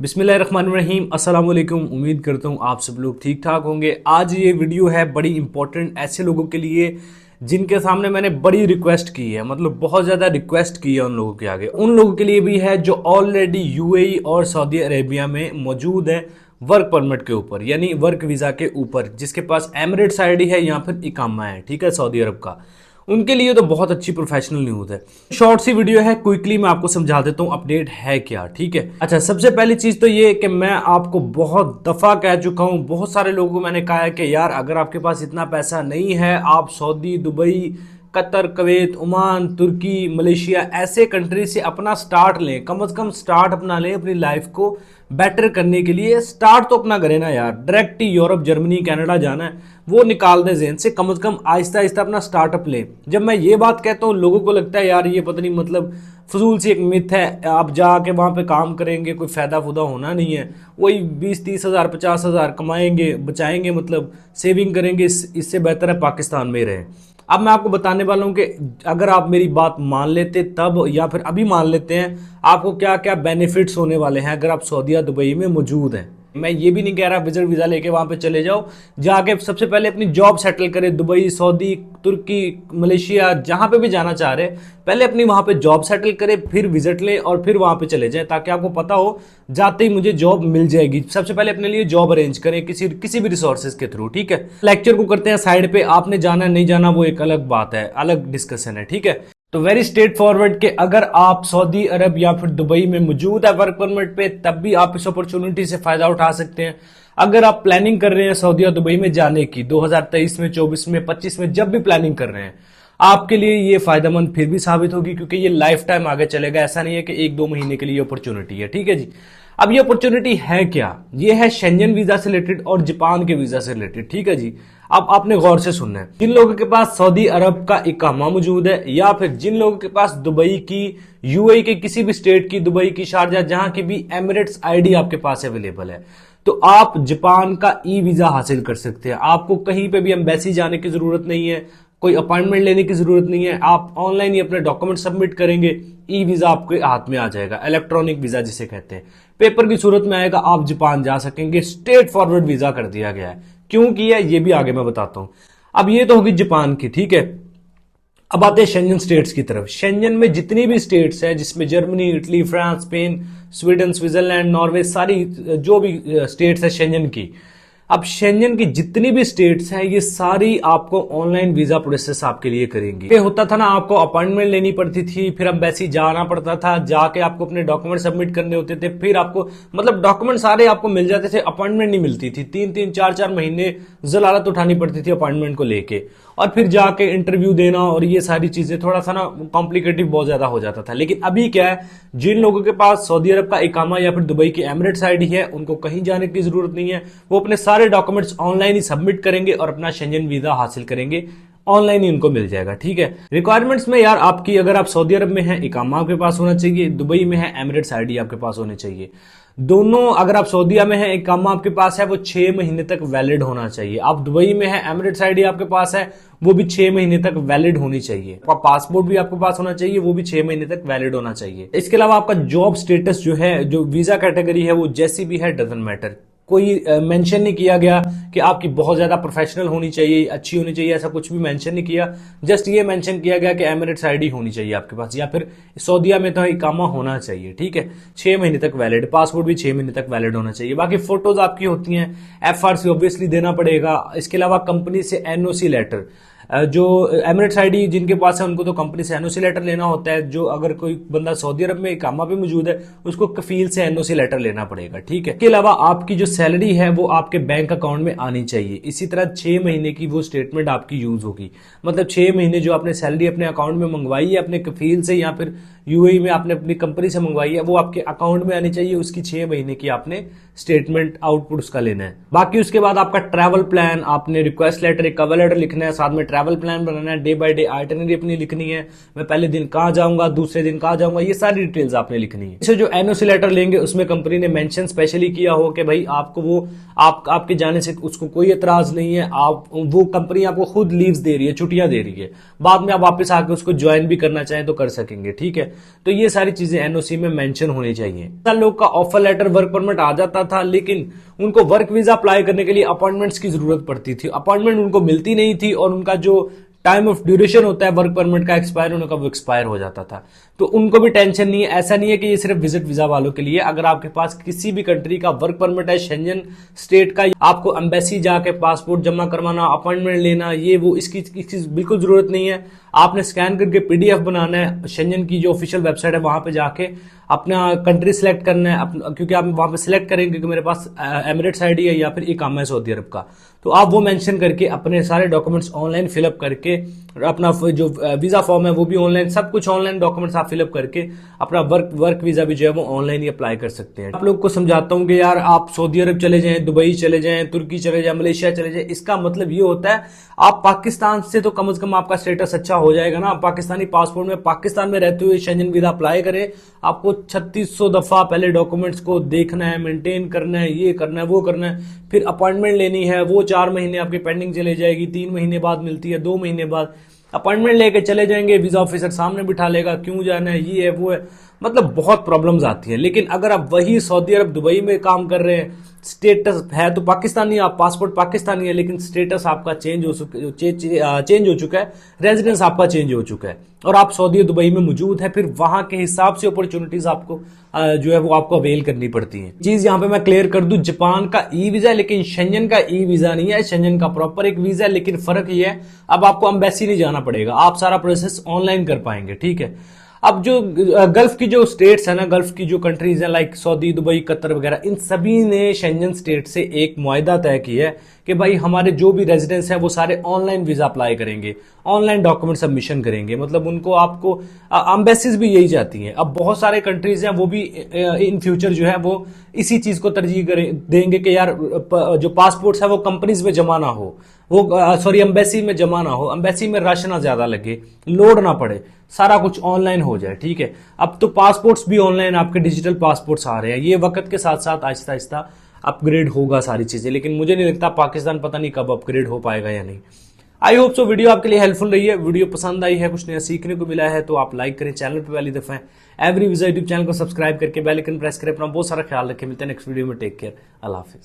बिस्मिल्लाहिर्रहमानिर्रहीम, अस्सलाम वालेकुम। उम्मीद करता हूँ आप सब लोग ठीक ठाक होंगे। आज ये वीडियो है बड़ी इंपॉर्टेंट ऐसे लोगों के लिए जिनके सामने मैंने बड़ी रिक्वेस्ट की है, मतलब बहुत ज़्यादा रिक्वेस्ट की है उन लोगों के आगे। उन लोगों के लिए भी है जो ऑलरेडी यूएई और सऊदी अरेबिया में मौजूद है वर्क परमिट के ऊपर, यानी वर्क वीज़ा के ऊपर, जिसके पास एमिरेट्स आईडी है या फिर इकामा है, ठीक है, सऊदी अरब का। उनके लिए तो बहुत अच्छी प्रोफेशनल न्यूज़ है। शॉर्ट सी वीडियो है, क्विकली मैं आपको समझा देता हूँ अपडेट है क्या, ठीक है। अच्छा, सबसे पहली चीज़ तो ये कि मैं आपको बहुत दफ़ा कह चुका हूँ, बहुत सारे लोगों को मैंने कहा है कि यार अगर आपके पास इतना पैसा नहीं है, आप Saudi, Dubai, Qatar, Kuwait, Oman, तुर्की, मलेशिया ऐसे कंट्री से अपना स्टार्ट लें, कम से कम स्टार्ट अपना लें अपनी लाइफ को बेटर करने के लिए। स्टार्ट तो अपना करें ना यार, डायरेक्ट ही यूरोप, जर्मनी, कनाडा जाना है वो निकाल दें ज़हन से, कम कम आहिस्ता आहिस्ता अपना स्टार्टअप लें। जब मैं ये बात कहता हूँ लोगों को लगता है यार ये पता नहीं, मतलब फजूल सी एक मिथ है, आप जाके वहाँ पे काम करेंगे कोई फ़ायदा फुदा होना नहीं है, वही 20-30 हज़ार 50 हज़ार कमाएंगे, बचाएंगे, मतलब सेविंग करेंगे, इससे बेहतर है पाकिस्तान में ही रहें। अब मैं आपको बताने वाला हूँ कि अगर आप मेरी बात मान लेते तब, या फिर अभी मान लेते हैं, आपको क्या क्या बेनिफिट्स होने वाले हैं अगर आप सऊदी या दुबई में मौजूद हैं। मैं ये भी नहीं कह रहा विजिट वीज़ा लेके वहाँ पे चले जाओ, जाके सबसे पहले अपनी जॉब सेटल करें, दुबई, सऊदी, तुर्की, मलेशिया, जहाँ पे भी जाना चाह रहे हैं पहले अपनी वहाँ पे जॉब सेटल करें, फिर विजिट लें और फिर वहाँ पे चले जाएं, ताकि आपको पता हो जाते ही मुझे जॉब मिल जाएगी। सबसे पहले अपने लिए जॉब अरेंज करें किसी भी रिसोर्सेज के थ्रू, ठीक है। लेक्चर को करते हैं साइड पे, आपने जाना नहीं जाना वो एक अलग बात है, अलग डिस्कशन है, ठीक है। तो वेरी स्ट्रेट फॉरवर्ड कि अगर आप सऊदी अरब या फिर दुबई में मौजूद है वर्क परमिट पे, तब भी आप इस अपॉर्चुनिटी से फायदा उठा सकते हैं। अगर आप प्लानिंग कर रहे हैं सऊदी या दुबई में जाने की 2023 में, 24 में, 25 में, जब भी प्लानिंग कर रहे हैं, आपके लिए ये फायदेमंद फिर भी साबित होगी, क्योंकि ये लाइफ टाइम आगे चलेगा। ऐसा नहीं है कि 1-2 महीने के लिए अपॉर्चुनिटी है, ठीक है जी। अब ये अपॉर्चुनिटी है क्या? ये है शेंजन वीजा से रिलेटेड और जापान के वीजा से रिलेटेड, ठीक है जी। अब आपने गौर से सुनना है, जिन लोगों के पास सऊदी अरब का इकामा मौजूद है, या फिर जिन लोगों के पास दुबई की, यूएई के किसी भी स्टेट की, दुबई की, शारजा, जहां की भी एमिरेट्स आईडी आपके पास अवेलेबल है, तो आप जापान का ई वीजा हासिल कर सकते हैं। आपको कहीं पे भी एम्बेसी जाने की जरूरत नहीं है, कोई अपॉइंटमेंट लेने की जरूरत नहीं है, आप ऑनलाइन ही अपने डॉक्यूमेंट सबमिट करेंगे, ई वीजा आपके हाथ में आ जाएगा, इलेक्ट्रॉनिक वीजा जिसे कहते हैं, पेपर की सूरत में आएगा, आप जापान जा सकेंगे। स्ट्रेट फॉरवर्ड वीजा कर दिया गया है। क्यों किया ये भी आगे मैं बताता हूं। अब ये तो होगी जापान की, ठीक है। अब आते हैं शेंजन स्टेट्स की तरफ। शेंजन में जितनी भी स्टेट्स हैं, जिसमें Germany, Italy, France, Spain, Sweden, Switzerland, Norway, सारी जो भी स्टेट्स है शेंजन की, अब शेंजन की जितनी भी स्टेट्स हैं ये सारी आपको ऑनलाइन वीजा प्रोसेस आपके लिए करेंगी। ये होता था ना, आपको अपॉइंटमेंट लेनी पड़ती थी, फिर एम्बेसी जाना पड़ता था, जाके आपको अपने डॉक्यूमेंट सबमिट करने होते थे, फिर आपको, मतलब डॉक्यूमेंट सारे आपको मिल जाते थे, अपॉइंटमेंट नहीं मिलती थी, 3-3, 4-4 महीने जलालत उठानी पड़ती थी अपॉइंटमेंट को लेके, और फिर जाके इंटरव्यू देना, और ये सारी चीजें थोड़ा सा ना कॉम्प्लिकेटिव बहुत ज्यादा हो जाता था। लेकिन अभी क्या है, जिन लोगों के पास सऊदी अरब का इकामा या फिर दुबई की एमिरेट्स आईडी है, उनको कहीं जाने की जरूरत नहीं है, वो अपने सारे डॉक्यूमेंट्स ऑनलाइन ही सबमिट करेंगे और अपना शेंजन वीजा हासिल करेंगे, ऑनलाइन ही उनको मिल जाएगा, ठीक है। रिक्वायरमेंट्स में यार आपकी, अगर आप सऊदी अरब में हैं इकामा आपके पास होना चाहिए, दुबई में है एमिरेट्स आईडी आपके पास होनी चाहिए। दोनों, अगर आप सऊदीया में है इकामा आपके पास है, वो 6 महीने तक वैलिड होना चाहिए। आप दुबई में है, एमिरेट्स आईडी आपके पास है, वो भी 6 महीने तक वैलिड होनी चाहिए। आपका पासपोर्ट भी आपके पास होना चाहिए, वो भी 6 महीने तक वैलिड होना चाहिए। इसके अलावा आपका जॉब स्टेटस जो है, जो वीजा कैटेगरी है, वो जैसी भी है डजंट मैटर। कोई मेंशन नहीं किया गया कि आपकी बहुत ज्यादा प्रोफेशनल होनी चाहिए, अच्छी होनी चाहिए, ऐसा कुछ भी मेंशन नहीं किया। जस्ट ये मेंशन किया गया कि एमिरेट्स आईडी होनी चाहिए आपके पास, या फिर सऊदीया में तो इकामा होना चाहिए, ठीक है। 6 महीने तक वैलिड, पासपोर्ट भी 6 महीने तक वैलिड होना चाहिए। बाकी फोटोज आपकी होती हैं, एफआरसी ऑब्वियसली देना पड़ेगा। इसके अलावा कंपनी से एनओसी लेटर, जो एमिरेट्स आईडी जिनके पास है उनको तो कंपनी से एनओसी लेटर लेना होता है। जो अगर कोई बंदा सऊदी अरब में इकामा पे मौजूद है, उसको कफील से एनओसी लेटर लेना पड़ेगा, ठीक है। इसके अलावा आपकी जो सैलरी है वो आपके बैंक अकाउंट में आनी चाहिए। इसी तरह 6 महीने की वो स्टेटमेंट आपकी यूज होगी, मतलब 6 महीने जो आपने सैलरी अपने अकाउंट में मंगवाई है अपने कफील से या फिर यूएई में आपने अपनी कंपनी से मंगवाई है, वो आपके अकाउंट में आनी चाहिए। उसकी 6 महीने की आपने स्टेटमेंट आउटपुट उसका लेना है। बाकी उसके बाद आपका ट्रैवल प्लान, आपने रिक्वेस्ट लेटर, एक कवर लेटर लिखना है, साथ में ट्रैवल ट्रैवल प्लान बनाना है, डे बाय डे आइटनरी अपनी लिखनी है, मैं पहले दिन कहाँ जाऊंगा, दूसरे दिन कहाँ जाऊंगा, ये सारी डिटेल्स आपने लिखनी है। इसे जो एनओसी लेटर लेंगे उसमें कंपनी ने मेंशन स्पेशली किया हो कि भाई आपको वो आपके जाने से उसको कोई एतराज नहीं है, आप वो कंपनी आपको खुद लीव्स दे रही है, छुट्टियां दे रही है, बाद में आप वापस आके उसको ज्वाइन भी करना चाहें तो कर सकेंगे, ठीक है। तो ये सारी चीजें एनओसी में मेंशन होनी चाहिए। लोग का ऑफर लेटर, वर्क परमिट आ जाता था, लेकिन उनको वर्क वीजा अप्लाई करने के लिए अपॉइंटमेंट्स की जरूरत पड़ती थी, अपॉइंटमेंट उनको मिलती नहीं थी और उनका जो टाइम ऑफ ड्यूरेशन होता है वर्क परमिट का एक्सपायर होने का, वो एक्सपायर हो जाता था। तो उनको भी टेंशन नहीं है, ऐसा नहीं है कि ये सिर्फ विजिट वीजा वालों के लिए। अगर आपके पास किसी भी कंट्री का वर्क परमिट है, शेंजन स्टेट का, आपको एम्बेसी जाके पासपोर्ट जमा करवाना, अपॉइंटमेंट लेना, ये वो इसकी बिल्कुल जरूरत नहीं है। आपने स्कैन करके पीडीएफ बनाना है, शेंजन की जो ऑफिशियल वेबसाइट है वहां पे जाके अपना कंट्री सिलेक्ट करना है, क्योंकि आप वहां पे सिलेक्ट करेंगे कि मेरे पास एमिरेट्स आईडी है या फिर इकामा है सऊदी अरब का, तो आप वो मेंशन करके अपने सारे डॉक्यूमेंट्स ऑनलाइन फिलअप करके, अपना जो वीजा फॉर्म है वो भी ऑनलाइन, सब कुछ ऑनलाइन डॉक्यूमेंट्स आप फिलअप करके अपना वर्क वीजा भी जो है वो ऑनलाइन ही अप्लाई कर सकते हैं। आप लोग को समझाता हूं कि यार आप सऊदी अरब चले जाएं, दुबई चले जाएं, तुर्की चले जाएं, मलेशिया चले जाएं, इसका मतलब ये होता है आप पाकिस्तान से तो कम से कम आपका स्टेटस अच्छा हो जाएगा ना। पाकिस्तानी पासपोर्ट में पाकिस्तान में रहते हुए शेंजन वीजा अप्लाई करें, आपको 3600 दफा पहले डॉक्यूमेंट्स को देखना है, मेंटेन करना है, ये करना है, वो करना है, फिर अपॉइंटमेंट लेनी है, वो 4 महीने आपकी पेंडिंग चले जाएगी, 3 महीने बाद मिलती है, 2 महीने बाद अपॉइंटमेंट लेके चले जाएंगे, वीजा ऑफिसर सामने बिठा लेगा, क्यों जाना है, ये है वो है, मतलब बहुत प्रॉब्लम्स आती हैं। लेकिन अगर आप वही सऊदी अरब दुबई में काम कर रहे हैं, स्टेटस है तो पाकिस्तानी, आप पासपोर्ट पाकिस्तानी है, लेकिन स्टेटस आपका चेंज हो चुका है, रेजिडेंस आपका चेंज हो चुका है और आप सऊदी दुबई में मौजूद है, फिर वहां के हिसाब से अपॉर्चुनिटीज आपको जो है वो आपको अवेल करनी पड़ती है। चीज यहां पे मैं क्लियर कर दूं, जापान का ई वीजा है लेकिन शेंजन का ई वीजा नहीं है, शेंजन का प्रॉपर एक वीजा है, लेकिन फर्क ये है अब आपको एम्बेसी नहीं जाना पड़ेगा, आप सारा प्रोसेस ऑनलाइन कर पाएंगे, ठीक है। अब जो गल्फ की जो स्टेट्स है ना, गल्फ की जो कंट्रीज हैं लाइक सऊदी, दुबई, कतर वगैरह, इन सभी ने शेंजन स्टेट से एक मुआहदा तय किया है कि भाई हमारे जो भी रेजिडेंट्स हैं वो सारे ऑनलाइन वीजा अप्लाई करेंगे, ऑनलाइन डॉक्यूमेंट सबमिशन करेंगे, मतलब उनको आपको एम्बेसीज भी यही चाहती हैं। अब बहुत सारे कंट्रीज हैं वो भी इन फ्यूचर जो है वो इसी चीज को तरजीह देंगे कि यार जो पासपोर्ट्स है वो कंपनीज में जमा ना हो, वो सॉरी एम्बेसी में जमा ना हो, एम्बेसी में रश ना ज्यादा लगे, लोड ना पड़े, सारा कुछ ऑनलाइन हो जाए, ठीक है। अब तो पासपोर्ट्स भी ऑनलाइन, आपके डिजिटल पासपोर्ट्स आ रहे हैं, ये वक्त के साथ साथ आहिस्ता आहिस्ता अपग्रेड होगा सारी चीजें, लेकिन मुझे नहीं लगता पाकिस्तान पता नहीं कब अपग्रेड हो पाएगा या नहीं। आई होप सो वीडियो आपके लिए हेल्पफुल रही है, वीडियो पसंद आई है, कुछ नया सीखने को मिला है तो आप लाइक करें, चैनल पे पहली दफा एवरी वीजा यूट्यूब चैनल को सब्सक्राइब करके बेल आइकन प्रेस करें। अपना बहुत सारा ख्याल रखें, मिलते हैं नेक्स्ट वीडियो में, टेक केयर, अल्लाह हाफिज।